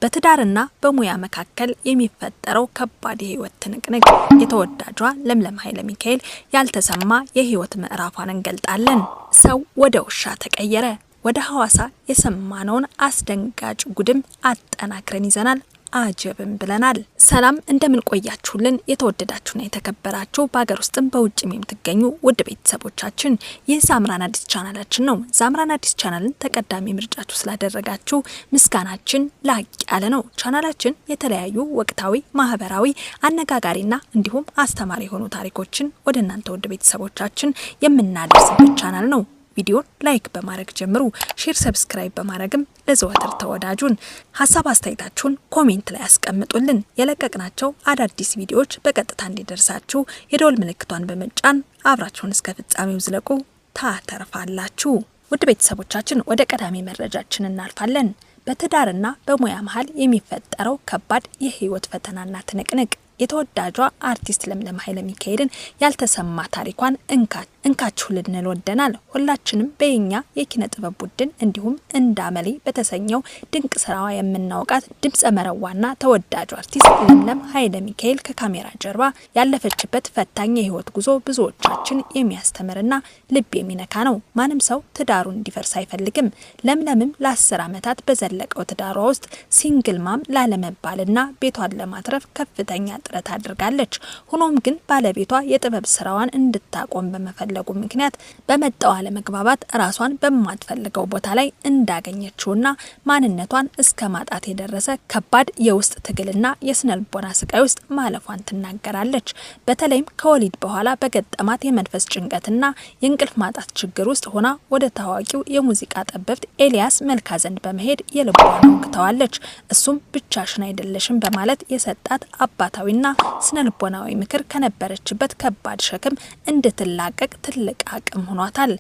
በትዳርና በሙያ መካከል የሚፈጠረው ከባድ የህይወት ትንቅንቅ የተወዳጇ ለምለም ኃይለ ሚካኤል ያልተሰማ የህይወት ምዕራፏን እንገልጣለን። ሰው ወደ ውሻ ተቀየረ። ወደ ሐዋሳ የሰማነውን አስደንጋጭ ጉድም አጠናክረን ይዘናል። አጀብም ብለናል። ሰላም እንደምን ቆያችሁልን? የተወደዳችሁና የተከበራችሁ በአገር ውስጥም በውጭም የምትገኙ ውድ ቤተሰቦቻችን ይህ ዛምራን አዲስ ቻናላችን ነው። ዛምራን አዲስ ቻናልን ተቀዳሚ ምርጫችሁ ስላደረጋችሁ ምስጋናችን ላቅ ያለ ነው። ቻናላችን የተለያዩ ወቅታዊ፣ ማህበራዊ፣ አነጋጋሪና እንዲሁም አስተማሪ የሆኑ ታሪኮችን ወደ እናንተ ውድ ቤተሰቦቻችን የምናደርስበት ቻናል ነው። ቪዲዮን ላይክ በማድረግ ጀምሩ። ሼር፣ ሰብስክራይብ በማድረግም ለዘወትር ተወዳጁን። ሀሳብ አስተያየታችሁን ኮሜንት ላይ አስቀምጡልን። የለቀቅናቸው አዳዲስ ቪዲዮዎች በቀጥታ እንዲደርሳችሁ የደወል ምልክቷን በመጫን አብራችሁን እስከ ፍጻሜው ዝለቁ፣ ታተርፋላችሁ። ውድ ቤተሰቦቻችን ወደ ቀዳሚ መረጃችን እናልፋለን። በትዳርና በሙያ መሀል የሚፈጠረው ከባድ የህይወት ፈተናና ትንቅንቅ የተወዳጇ አርቲስት ለምለም ኃይለ ሚካኤልን ያልተሰማ ታሪኳን እንካችሁ ልንል ወደናል። ሁላችንም በየኛ የኪነ ጥበብ ቡድን እንዲሁም እንዳመሌ በተሰኘው ድንቅ ስራዋ የምናውቃት ድምጸ መረዋና ተወዳጇ አርቲስት ለምለም ኃይለ ሚካኤል ከካሜራ ጀርባ ያለፈችበት ፈታኝ የህይወት ጉዞ ብዙዎቻችን የሚያስተምርና ልብ የሚነካ ነው። ማንም ሰው ትዳሩን እንዲፈርስ አይፈልግም። ለምለምም ለ10 ዓመታት በዘለቀው ትዳሯ ውስጥ ሲንግል ማም ላለመባልና ቤቷን ለማትረፍ ከፍተኛ ጥረት አድርጋለች። ሆኖም ግን ባለቤቷ የጥበብ ስራዋን እንድታቆም በመፈለጉ ምክንያት በመጣው አለመግባባት ራሷን በማትፈልገው ቦታ ላይ እንዳገኘችውና ማንነቷን እስከ ማጣት የደረሰ ከባድ የውስጥ ትግልና የስነልቦና ስቃይ ውስጥ ማለፏን ትናገራለች። በተለይም ከወሊድ በኋላ በገጠማት የመንፈስ ጭንቀትና የእንቅልፍ ማጣት ችግር ውስጥ ሆና ወደ ታዋቂው የሙዚቃ ጠበብት ኤልያስ መልካ ዘንድ በመሄድ የልቧን ወግተዋለች። እሱም ብቻሽን አይደለሽም በማለት የሰጣት አባታዊ ና ስነልቦናዊ ምክር ከነበረችበት ከባድ ሸክም እንድትላቀቅ ትልቅ አቅም ሆኗታል።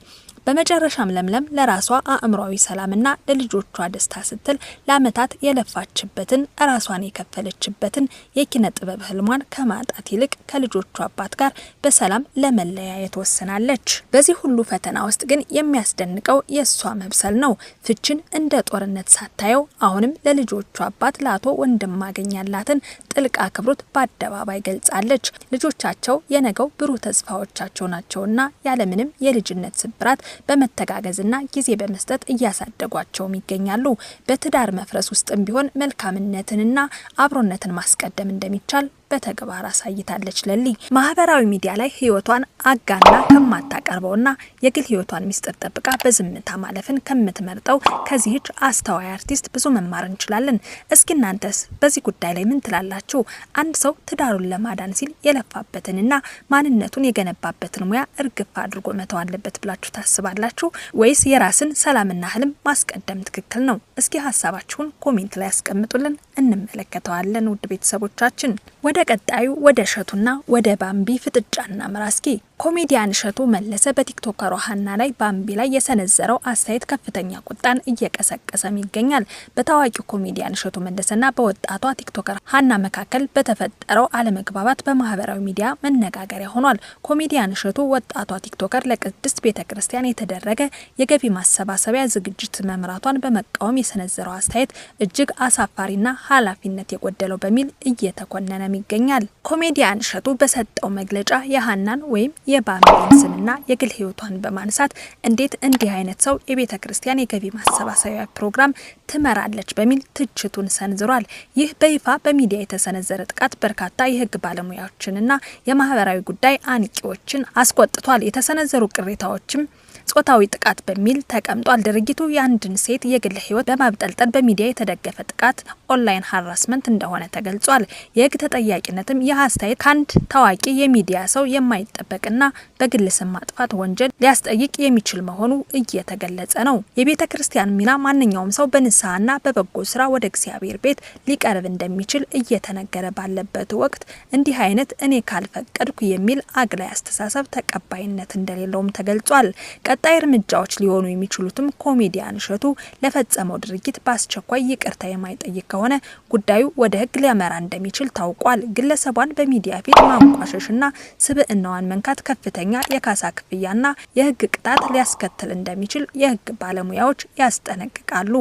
በመጨረሻም ለምለም ለራሷ አእምሯዊ ሰላምና ለልጆቿ ደስታ ስትል ለአመታት የለፋችበትን ራሷን የከፈለችበትን የኪነ ጥበብ ህልሟን ከማጣት ይልቅ ከልጆቿ አባት ጋር በሰላም ለመለያየት ወስናለች። በዚህ ሁሉ ፈተና ውስጥ ግን የሚያስደንቀው የሷ መብሰል ነው። ፍችን እንደ ጦርነት ሳታየው አሁንም ለልጆቿ አባት ለአቶ ወንድማገኝ ያላትን ጥልቅ አክብሮት በአደባባይ ገልጻለች። ልጆቻቸው የነገው ብሩህ ተስፋዎቻቸው ናቸውና ያለምንም የልጅነት ስብራት በመተጋገዝና ጊዜ በመስጠት እያሳደጓቸውም ይገኛሉ። በትዳር መፍረስ ውስጥም ቢሆን መልካምነትንና አብሮነትን ማስቀደም እንደሚቻል በተግባር አሳይታለች። ለሊ ማህበራዊ ሚዲያ ላይ ህይወቷን አጋና ከማታቀርበውና የግል ህይወቷን ሚስጥር ጠብቃ በዝምታ ማለፍን ከምትመርጠው ከዚህች አስተዋይ አርቲስት ብዙ መማር እንችላለን። እስኪ እናንተስ በዚህ ጉዳይ ላይ ምን ትላላችሁ? አንድ ሰው ትዳሩን ለማዳን ሲል የለፋበትንና ማንነቱን የገነባበትን ሙያ እርግፍ አድርጎ መተው አለበት ብላችሁ ታስባላችሁ? ወይስ የራስን ሰላምና ህልም ማስቀደም ትክክል ነው? እስኪ ሀሳባችሁን ኮሜንት ላይ ያስቀምጡልን፣ እንመለከተዋለን። ውድ ቤተሰቦቻችን ወደ ቀጣዩ ወደ እሸቱና ወደ ባምቢ ፍጥጫና ምራስኪ ኮሜዲያን እሸቱ መለሰ በቲክቶከሯ ሀና ላይ ባምቢ ላይ የሰነዘረው አስተያየት ከፍተኛ ቁጣን እየቀሰቀሰም ይገኛል። በታዋቂው ኮሜዲያን እሸቱ መለሰና በወጣቷ ቲክቶከር ሀና መካከል በተፈጠረው አለመግባባት በማህበራዊ ሚዲያ መነጋገሪያ ሆኗል። ኮሜዲያን እሸቱ ወጣቷ ቲክቶከር ለቅድስት ቤተክርስቲያን የተደረገ የገቢ ማሰባሰቢያ ዝግጅት መምራቷን በመቃወም የሰነዘረው አስተያየት እጅግ አሳፋሪና ኃላፊነት የጎደለው በሚል እየተኮነነ ይገኛል። ኮሜዲያን እሸቱ በሰጠው መግለጫ የሀናን ወይም የባምቢን ስምና የግል ህይወቷን በማንሳት እንዴት እንዲህ አይነት ሰው የቤተ ክርስቲያን የገቢ ማሰባሰቢያ ፕሮግራም ትመራለች በሚል ትችቱን ሰንዝሯል። ይህ በይፋ በሚዲያ የተሰነዘረ ጥቃት በርካታ የህግ ባለሙያዎችንና የማህበራዊ ጉዳይ አንቂዎችን አስቆጥቷል። የተሰነዘሩ ቅሬታዎችም ጾታዊ ጥቃት በሚል ተቀምጧል። ድርጊቱ የአንድን ሴት የግል ህይወት በማብጠልጠል በሚዲያ የተደገፈ ጥቃት ኦንላይን ሃራስመንት እንደሆነ ተገልጿል። የህግ ተጠያቂነትም የአስተያየት ካንድ ታዋቂ የሚዲያ ሰው የማይጠበቅና በግል ስም ማጥፋት ወንጀል ሊያስጠይቅ የሚችል መሆኑ እየተገለጸ ነው። የቤተ ክርስቲያን ሚና ማንኛውም ሰው በንስሐና በበጎ ስራ ወደ እግዚአብሔር ቤት ሊቀርብ እንደሚችል እየተነገረ ባለበት ወቅት እንዲህ አይነት እኔ ካልፈቀድኩ የሚል አግላይ አስተሳሰብ ተቀባይነት እንደሌለውም ተገልጿል። ቀጣይ እርምጃዎች ሊሆኑ የሚችሉትም ኮሜዲያን እሸቱ ለፈጸመው ድርጊት በአስቸኳይ ይቅርታ የማይጠይቅ ከሆነ ጉዳዩ ወደ ህግ ሊያመራ እንደሚችል ታውቋል። ግለሰቧን በሚዲያ ፊት ማንቋሸሽና ስብዕናዋን መንካት ከፍተኛ የካሳ ክፍያና የህግ ቅጣት ሊያስከትል እንደሚችል የህግ ባለሙያዎች ያስጠነቅቃሉ።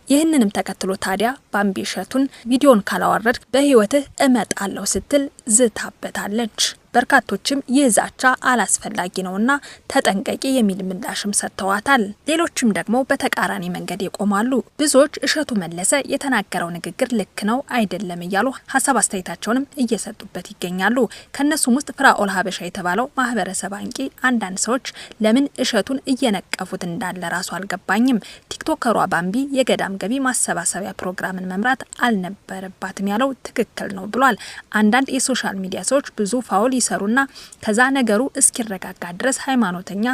ይህንንም ተከትሎ ታዲያ ባምቢ እሸቱን ቪዲዮን ካላወረድ በህይወትህ እመጣለሁ ስትል ዝታበታለች። በርካቶችም ይህ ዛቻ አላስፈላጊ ነውና ተጠንቀቂ የሚል ምላሽም ሰጥተዋታል። ሌሎችም ደግሞ በተቃራኒ መንገድ ይቆማሉ። ብዙዎች እሸቱ መለሰ የተናገረው ንግግር ልክ ነው አይደለም እያሉ ሀሳብ አስተያየታቸውንም እየሰጡበት ይገኛሉ። ከነሱም ውስጥ ፍራኦል ሀበሻ የተባለው ማህበረሰብ አንቂ አንዳንድ ሰዎች ለምን እሸቱን እየነቀፉት እንዳለ ራሱ አልገባኝም፣ ቲክቶከሯ ባምቢ የገዳም ገቢ ማሰባሰቢያ ፕሮግራምን መምራት አልነበረባትም ያለው ትክክል ነው ብሏል። አንዳንድ የሶሻል ሚዲያ ሰዎች ብዙ ፋውል ይሰሩና ከዛ ነገሩ እስኪረጋጋ ድረስ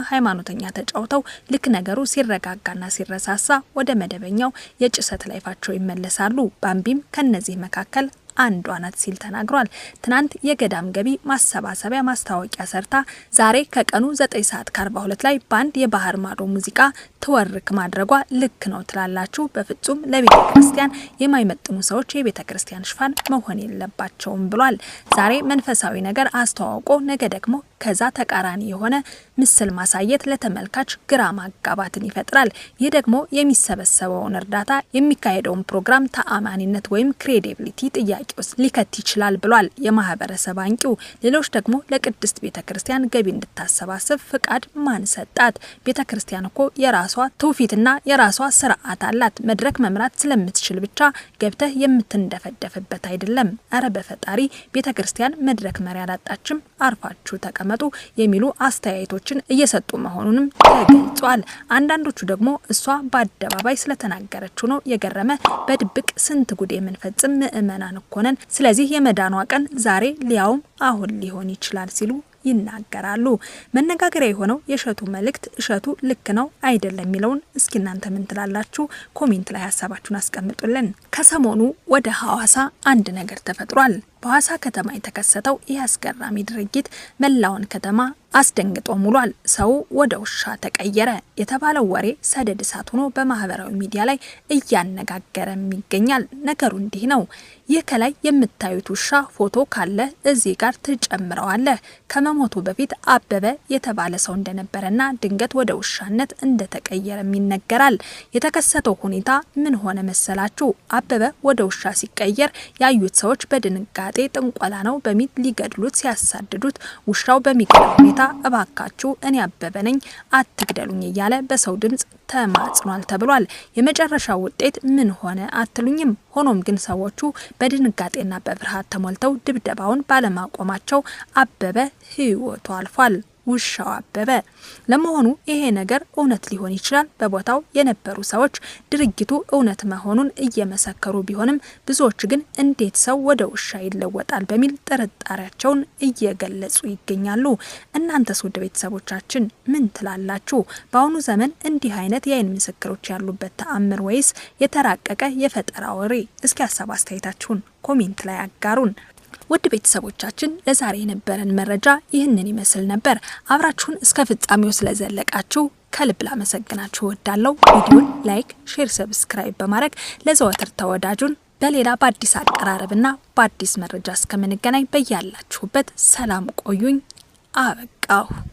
ሃይማኖተኛ ተጫውተው ልክ ነገሩ ሲረጋጋና ሲረሳሳ ወደ መደበኛው የጭሰት ላይፋቸው ይመለሳሉ። ባምቢም ከነዚህ መካከል አንዷ ናት ሲል ተናግሯል። ትናንት የገዳም ገቢ ማሰባሰቢያ ማስታወቂያ ሰርታ ዛሬ ከቀኑ 9:42 ላይ ባንድ የባህር ማዶ ሙዚቃ ተወርክ ማድረጓ ልክ ነው ትላላችሁ? በፍጹም ለቤተ ክርስቲያን የማይመጥኑ ሰዎች የቤተ ክርስቲያን ሽፋን መሆን የለባቸውም ብሏል። ዛሬ መንፈሳዊ ነገር አስተዋውቆ ነገ ደግሞ ከዛ ተቃራኒ የሆነ ምስል ማሳየት ለተመልካች ግራ ማጋባትን ይፈጥራል። ይህ ደግሞ የሚሰበሰበውን እርዳታ የሚካሄደውን ፕሮግራም ተአማኒነት ወይም ክሬዲቢሊቲ ጥያቄ ውስጥ ሊከት ይችላል ብሏል የማህበረሰብ አንቂው። ሌሎች ደግሞ ለቅድስት ቤተክርስቲያን ገቢ እንድታሰባስብ ፍቃድ ማን ሰጣት? ቤተክርስቲያን እኮ የራሷ ትውፊትና የራሷ ስርዓት አላት። መድረክ መምራት ስለምትችል ብቻ ገብተህ የምትንደፈደፍበት አይደለም። አረ በፈጣሪ ቤተክርስቲያን መድረክ መሪ አላጣችም፣ አርፋችሁ ተቀመጡ የሚሉ አስተያየቶችን እየሰጡ መሆኑንም ተገልጿል። አንዳንዶቹ ደግሞ እሷ በአደባባይ ስለተናገረችው ነው የገረመ፣ በድብቅ ስንት ጉድ የምንፈጽም ምእመናን እኮ ነን። ስለዚህ የመዳኗ ቀን ዛሬ ሊያውም አሁን ሊሆን ይችላል ሲሉ ይናገራሉ። መነጋገሪያ የሆነው የእሸቱ መልእክት እሸቱ ልክ ነው አይደለም የሚለውን እስኪ እናንተ ምን ትላላችሁ? ኮሜንት ላይ ሀሳባችሁን አስቀምጡልን። ከሰሞኑ ወደ ሐዋሳ አንድ ነገር ተፈጥሯል። በሐዋሳ ከተማ የተከሰተው ይህ አስገራሚ ድርጊት መላውን ከተማ አስደንግጦ ሙሏል። ሰው ወደ ውሻ ተቀየረ የተባለው ወሬ ሰደድ እሳት ሆኖ በማህበራዊ ሚዲያ ላይ እያነጋገረም ይገኛል። ነገሩ እንዲህ ነው። ይህ ከላይ የምታዩት ውሻ ፎቶ ካለ እዚህ ጋር ትጨምረዋለህ። ከመሞቱ በፊት አበበ የተባለ ሰው እንደነበረና ድንገት ወደ ውሻነት እንደተቀየረም ይነገራል። የተከሰተው ሁኔታ ምን ሆነ መሰላችሁ? አበበ ወደ ውሻ ሲቀየር ያዩት ሰዎች በድንጋጤ ጥንቆላ ነው በሚል ሊገድሉት ሲያሳድዱት ውሻው በሚገርም ሁኔታ እባካችሁ እኔ አበበ ነኝ አትግደሉኝ እያለ በሰው ድምጽ ተማጽኗል ተብሏል። የመጨረሻው ውጤት ምን ሆነ አትሉኝም? ሆኖም ግን ሰዎቹ በድንጋጤና በፍርሃት ተሞልተው ድብደባውን ባለማቆማቸው አበበ ህይወቱ አልፏል። ውሻው አበበ። ለመሆኑ ይሄ ነገር እውነት ሊሆን ይችላል? በቦታው የነበሩ ሰዎች ድርጊቱ እውነት መሆኑን እየመሰከሩ ቢሆንም ብዙዎች ግን እንዴት ሰው ወደ ውሻ ይለወጣል በሚል ጥርጣሬያቸውን እየገለጹ ይገኛሉ። እናንተስ ውድ ቤተሰቦቻችን ምን ትላላችሁ? በአሁኑ ዘመን እንዲህ አይነት የአይን ምስክሮች ያሉበት ተአምር ወይስ የተራቀቀ የፈጠራ ወሬ? እስኪ ሀሳብ አስተያየታችሁን ኮሜንት ላይ አጋሩን። ውድ ቤተሰቦቻችን ለዛሬ የነበረን መረጃ ይህንን ይመስል ነበር። አብራችሁን እስከ ፍጻሜው ስለዘለቃችሁ ከልብ ላመሰግናችሁ እወዳለሁ። ቪዲዮን ላይክ፣ ሼር፣ ሰብስክራይብ በማድረግ ለዘወትር ተወዳጁን በሌላ በአዲስ አቀራረብና በአዲስ መረጃ እስከምንገናኝ በያላችሁበት ሰላም ቆዩኝ። አበቃሁ።